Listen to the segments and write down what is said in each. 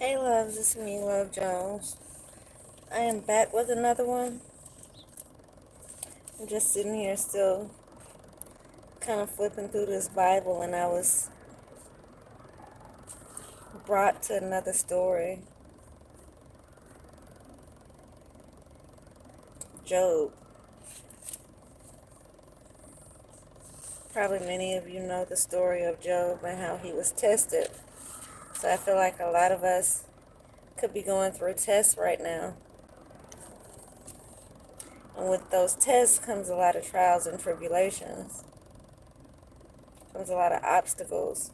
Hey loves, it's me, Love Jones. I am back with another one. I'm just sitting here still kind of flipping through this Bible, and I was brought to another story. Job. Probably many of you know the story of Job and how he was tested. So I feel like a lot of us could be going through tests right now. And with those tests comes a lot of trials and tribulations. Comes a lot of obstacles.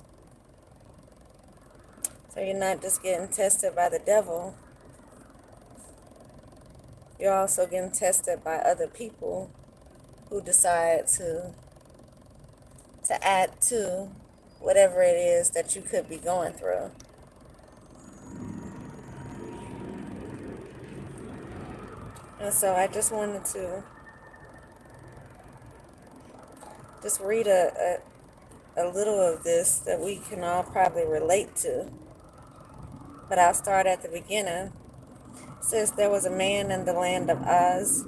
So you're not just getting tested by the devil. You're also getting tested by other people who decide to add to whatever it is that you could be going through. And so I just wanted to just read a little of this that we can all probably relate to. But I'll start at the beginning. It says there was a man in the land of Oz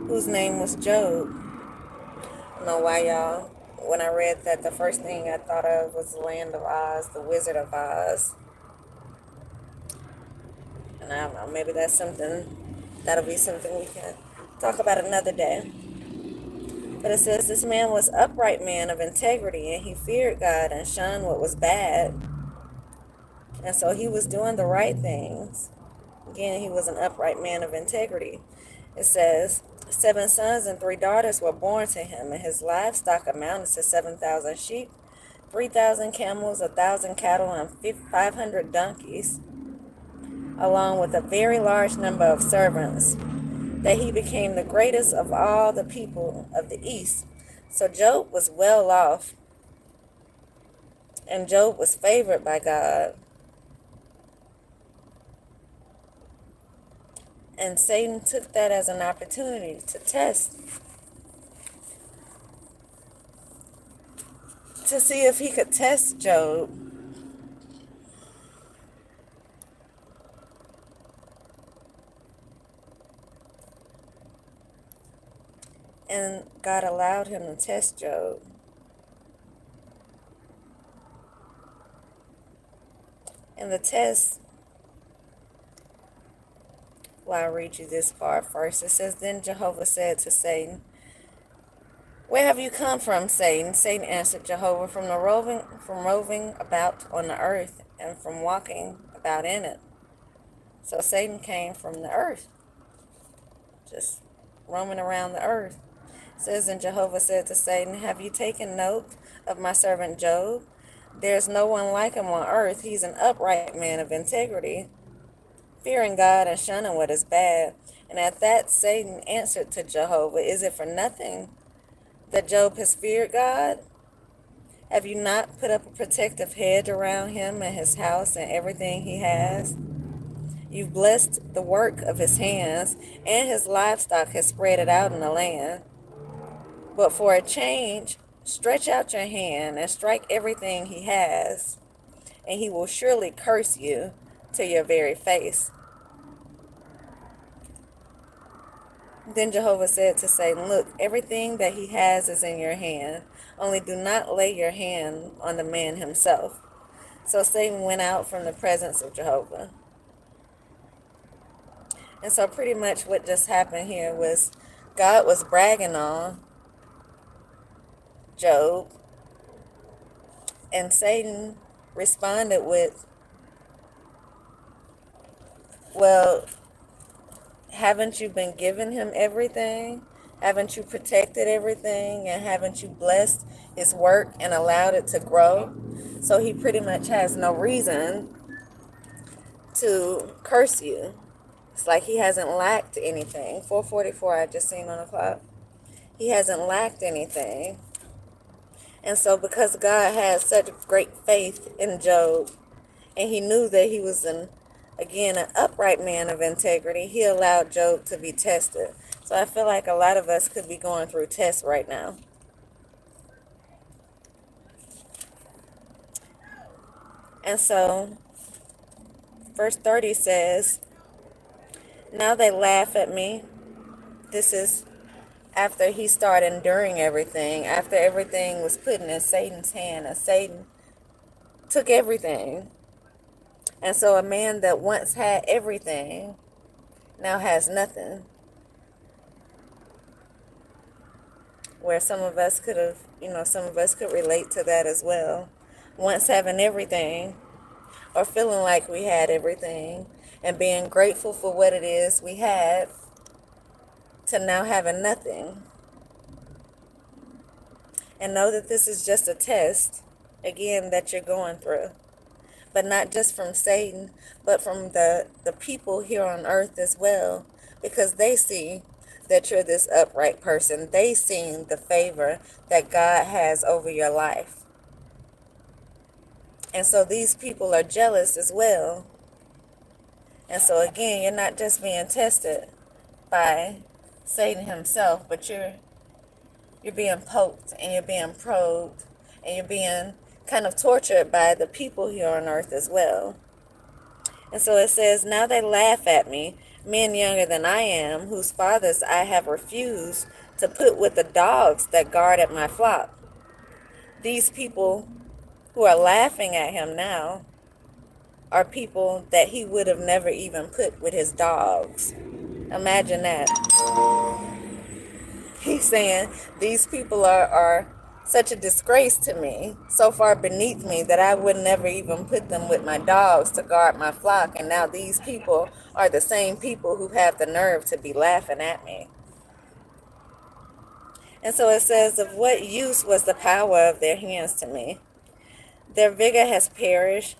whose name was Job. I don't know why y'all, when I read that, the first thing I thought of was the land of Oz, the Wizard of Oz. And I don't know, maybe that'll be something we can talk about another day. But it says this man was upright man of integrity, and he feared God and shunned what was bad. And so he was doing the right things. Again, he was an upright man of integrity. It says 7 sons and 3 daughters were born to him, and his livestock amounted to 7,000 sheep, 3,000 camels, 1,000 cattle, and 500 donkeys, along with a very large number of servants, that he became the greatest of all the people of the east. So Job was well off, and Job was favored by God. And Satan took that as an opportunity to see if he could test Job. And God allowed him to test Job. And the test, well, I'll read you this part first. It says, Then Jehovah said to Satan, Where have you come from, Satan? Satan answered Jehovah, from roving about on the earth, and from walking about in it. So Satan came from the earth, just roaming around the earth. It says, And Jehovah said to Satan, Have you taken note of my servant Job? There's no one like him on earth. He's an upright man of integrity, fearing God and shunning what is bad. And at that Satan answered to Jehovah, Is it for nothing that Job has feared God? Have you not put up a protective hedge around him and his house and everything he has? You've blessed the work of his hands, and his livestock has spread it out in the land. But for a change, stretch out your hand and strike everything he has, and he will surely curse you to your very face. Then Jehovah said to Satan, Look, everything that he has is in your hand. Only do not lay your hand on the man himself. So Satan went out from the presence of Jehovah. And so pretty much what just happened here was God was bragging on Job, and Satan responded with, Well, haven't you been giving him everything? Haven't you protected everything? And haven't you blessed his work and allowed it to grow? So he pretty much has no reason to curse you. It's like he hasn't lacked anything. 4:44 I just seen on the clock. He hasn't lacked anything. And so because God had such great faith in Job, and he knew that he was an upright man of integrity, he allowed Job to be tested. So I feel like a lot of us could be going through tests right now. And so Verse 30 says, now they laugh at me. This is after he started enduring everything, after everything was put in Satan's hand, and Satan took everything. And so a man that once had everything now has nothing. Where some of us could have, some of us could relate to that as well. Once having everything, or feeling like we had everything, and being grateful for what it is we had, to now having nothing. And know that this is just a test, again, that you're going through. But not just from Satan, but from the people here on earth as well. Because they see that you're this upright person. They see the favor that God has over your life. And so these people are jealous as well. And so again, you're not just being tested by Satan himself, but you're being poked and you're being probed and you're being kind of tortured by the people here on earth as well. And so it says, now they laugh at me, men younger than I am, whose fathers I have refused to put with the dogs that guarded my flock. These people who are laughing at him now are people that he would have never even put with his dogs. Imagine that. He's saying these people are such a disgrace to me, so far beneath me, that I would never even put them with my dogs to guard my flock. And now these people are the same people who have the nerve to be laughing at me. And so it says, of what use was the power of their hands to me? Their vigor has perished.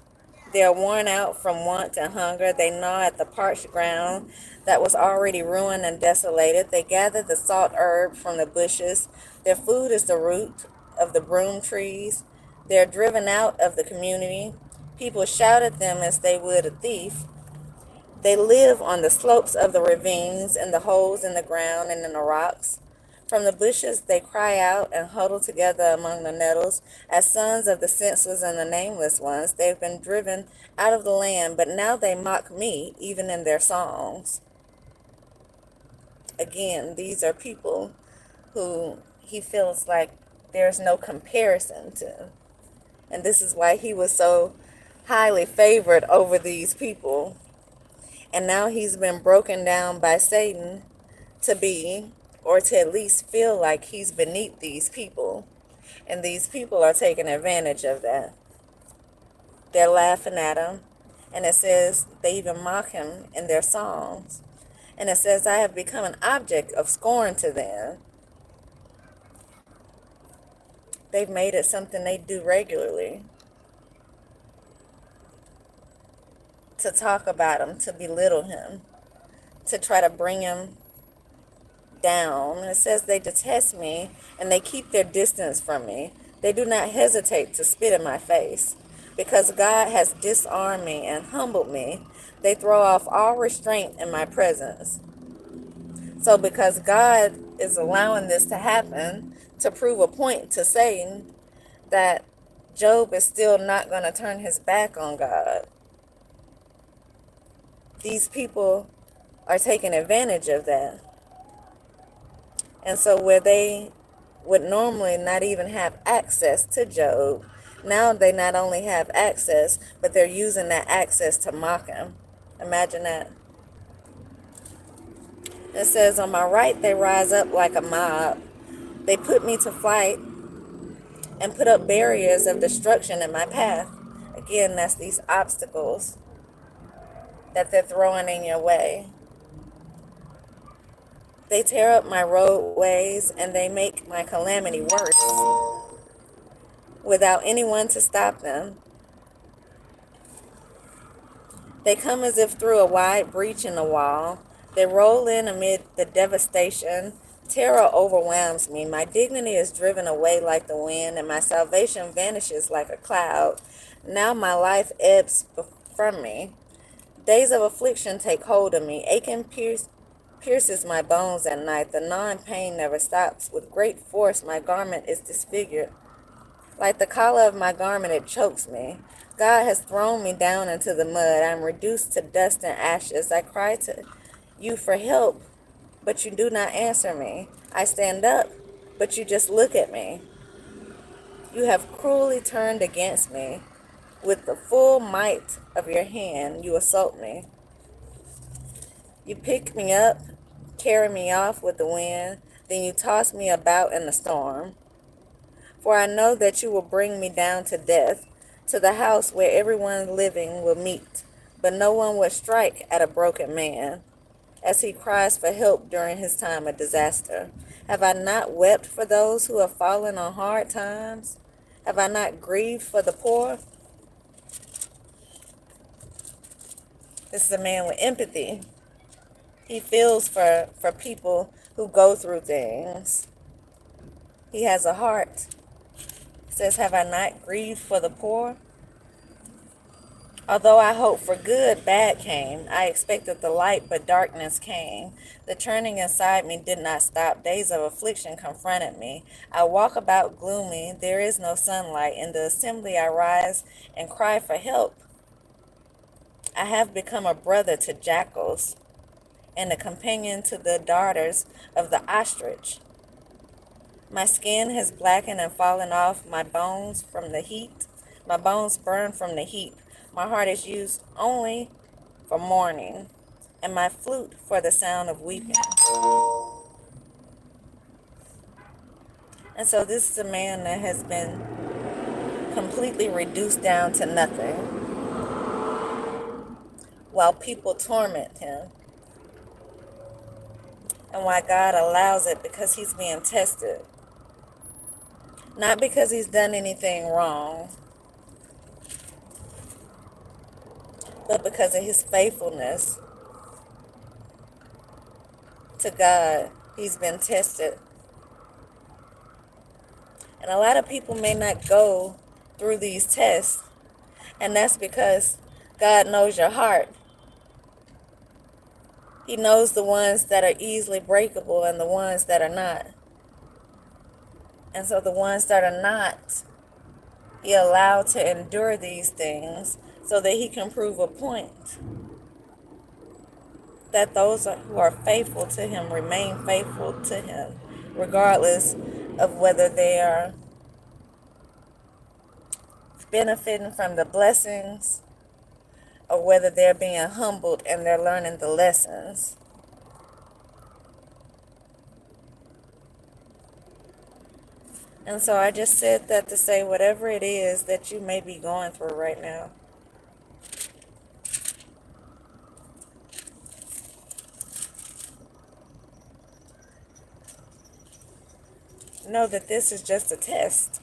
They are worn out from want and hunger. They gnaw at the parched ground that was already ruined and desolated. They gather the salt herb from the bushes. Their food is the root of the broom trees. They are driven out of the community. People shout at them as they would a thief. They live on the slopes of the ravines, in the holes in the ground and in the rocks. From the bushes they cry out and huddle together among the nettles. As sons of the senseless and the nameless ones, they've been driven out of the land, but now they mock me, even in their songs. Again, these are people who he feels like there's no comparison to. And this is why he was so highly favored over these people. And now he's been broken down by Satan to be, or to at least feel like he's beneath these people. And these people are taking advantage of that. They're laughing at him. And it says they even mock him in their songs. And it says, I have become an object of scorn to them. They've made it something they do regularly. To talk about him, to belittle him, to try to bring him down. It says they detest me and they keep their distance from me. They do not hesitate to spit in my face. Because God has disarmed me and humbled me, they throw off all restraint in my presence. So because God is allowing this to happen to prove a point to Satan that Job is still not going to turn his back on God. These people are taking advantage of that. And so where they would normally not even have access to Job, now they not only have access, but they're using that access to mock him. Imagine that. It says, on my right they rise up like a mob. They put me to flight and put up barriers of destruction in my path. Again, that's these obstacles that they're throwing in your way. They tear up my roadways and they make my calamity worse without anyone to stop them. They come as if through a wide breach in the wall. They roll in amid the devastation. Terror overwhelms me. My dignity is driven away like the wind, and my salvation vanishes like a cloud. Now my life ebbs from me. Days of affliction take hold of me. Aching pierces my bones at night. The gnawing pain never stops. With great force my garment is disfigured Like the collar of my garment, it chokes me. God has thrown me down into the mud. I'm reduced to dust and ashes. I cry to you for help, but you do not answer me. I stand up, but you just look at me. You have cruelly turned against me. With the full might of your hand, you assault me. You pick me up, carry me off with the wind, then you toss me about in the storm. For I know that you will bring me down to death, to the house where everyone living will meet, but no one will strike at a broken man, as he cries for help during his time of disaster. Have I not wept for those who have fallen on hard times? Have I not grieved for the poor? This is a man with empathy. He feels for people who go through things. He has a heart. He says, have I not grieved for the poor? Although I hoped for good, bad came. I expected the light, but darkness came. The churning inside me did not stop. Days of affliction confronted me. I walk about gloomy. There is no sunlight. In the assembly I rise and cry for help. I have become a brother to jackals and a companion to the daughters of the ostrich. My skin has blackened and fallen off, my bones from the heat. My bones burn from the heat. My heart is used only for mourning, and my flute for the sound of weeping. And so this is a man that has been completely reduced down to nothing, while people torment him. And why God allows it, because he's being tested. Not because he's done anything wrong, but because of his faithfulness to God. He's been tested. And a lot of people may not go through these tests, and that's because God knows your heart. He knows the ones that are easily breakable and the ones that are not. And so the ones that are not, he allowed to endure these things so that he can prove a point. That those who are faithful to him remain faithful to him, regardless of whether they are benefiting from the blessings or whether they're being humbled and they're learning the lessons. And so I just said that to say whatever it is that you may be going through right now, know that this is just a test.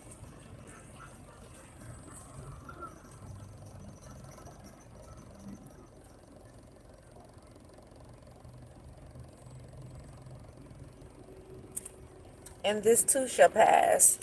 And this too shall pass.